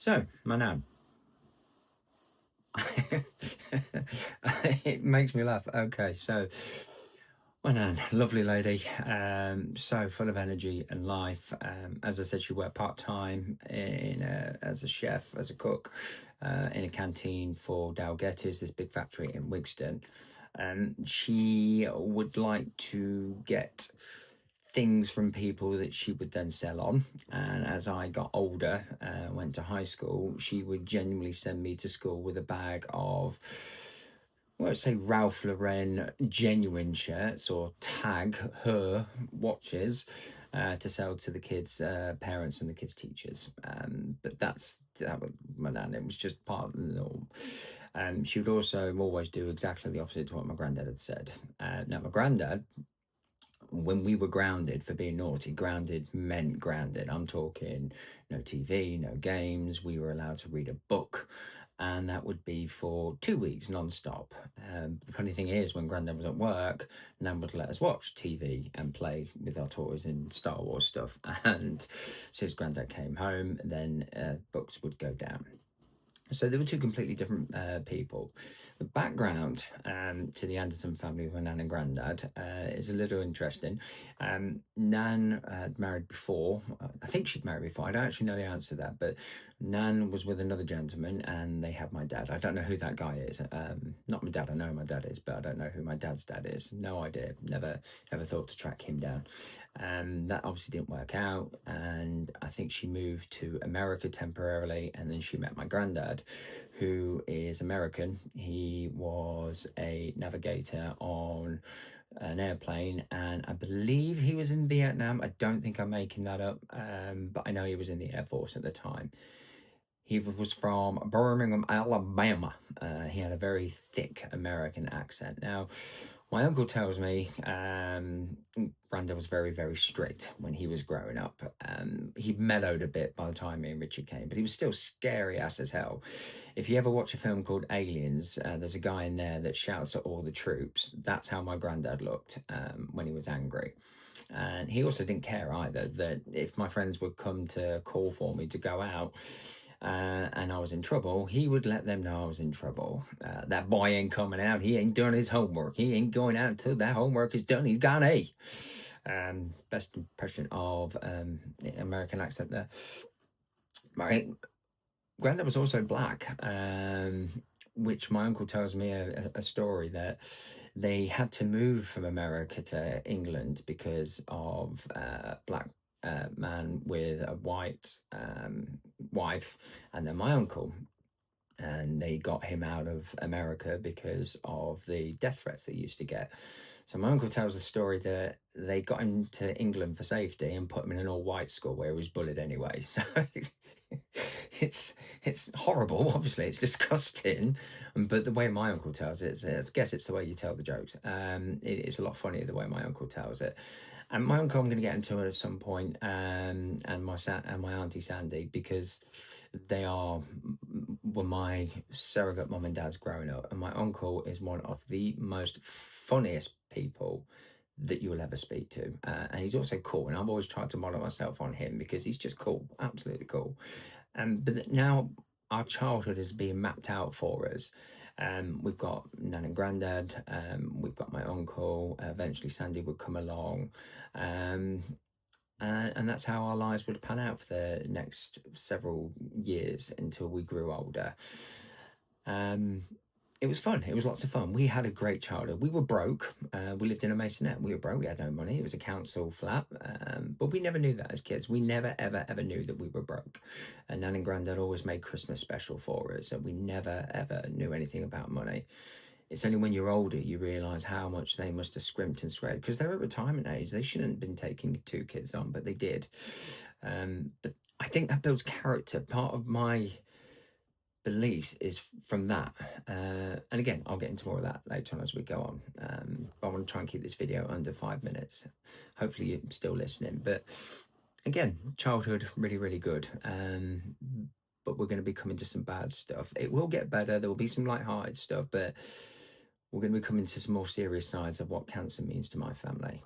So, my nan. It makes me laugh. Okay, so my nan, lovely lady, so full of energy and life. As I said, she worked part-time as a chef, as a cook, in a canteen for Dow Getty's, this big factory in Wigston. She would like to get things from people that she would then sell on. And as I got older, went to high school, she would genuinely send me to school with a bag of, well, let's say Ralph Lauren genuine shirts or tag her watches to sell to the kids' parents and the kids' teachers. But that was my nan. It was just part of the norm. She would also always do exactly the opposite to what my granddad had said. Now, my granddad, when we were grounded for being naughty, grounded meant grounded. I'm talking no TV, no games. We were allowed to read a book, and that would be for 2 weeks non-stop. The funny thing is, when Grandad was at work, Nan would let us watch TV and play with our toys and Star Wars stuff. And since Grandad came home, then books would go down. So they were two completely different people. The background to the Anderson family with Nan and Grandad is a little interesting. Nan had married before. I think she'd married before. I don't actually know the answer to that, but Nan was with another gentleman and they had my dad. I don't know who that guy is. Not my dad. I know who my dad is, but I don't know who my dad's dad is. No idea. Never thought to track him down. That obviously didn't work out, and I think she moved to America temporarily, and then she met my granddad, who is American. He was a navigator on an airplane, and I believe he was in Vietnam. I don't think I'm making that up, but I know he was in the Air Force at the time. He was from Birmingham, Alabama. He had a very thick American accent. Now, my uncle tells me Brandon was very, very strict when he was growing up. He mellowed a bit by the time me and Richard came, but he was still scary ass as hell. If you ever watch a film called Aliens, there's a guy in there that shouts at all the troops. That's how my granddad looked when he was angry. And he also didn't care either that if my friends would come to call for me to go out, and I was in trouble, he would let them know I was in trouble. That boy ain't coming out. He ain't doing his homework. He ain't going out until that homework is done. He's got an A. Best impression of American accent there. My granddad was also black, which my uncle tells me a story that they had to move from America to England because of black man with a white wife, and then my uncle, and they got him out of America because of the death threats they used to get. So my uncle tells the story that they got him to England for safety and put him in an all-white school where he was bullied anyway. So it's horrible. Obviously, it's disgusting, but the way my uncle tells it, I guess it's the way you tell the jokes. It's a lot funnier the way my uncle tells it. And my uncle, I'm going to get into it at some point, and my auntie Sandy, because they were my surrogate mum and dad's growing up, and my uncle is one of the most funniest people that you will ever speak to, and he's also cool, and I've always tried to model myself on him because he's just cool, absolutely cool. But now our childhood is being mapped out for us. We've got Nan and Grandad, we've got my uncle, eventually Sandy would come along, and that's how our lives would pan out for the next several years until we grew older. It was fun. It was lots of fun. We had a great childhood. We were broke. We lived in a masonette. We were broke. We had no money. It was a council flat. But we never knew that as kids. We never, ever, ever knew that we were broke. And Nan and Grandad always made Christmas special for us. And we never, ever knew anything about money. It's only when you're older you realise how much they must have scrimped and scraped, because they were at retirement age. They shouldn't have been taking 2 kids on, but they did. But I think that builds character. Part of my beliefs is from that, and again, I'll get into more of that later on as we go on. I want to try and keep this video under 5 minutes. Hopefully you're still listening. But again, childhood, really, really good. But we're going to be coming to some bad stuff. It will get better. There will be some light-hearted stuff, but we're going to be coming to some more serious sides of what cancer means to my family.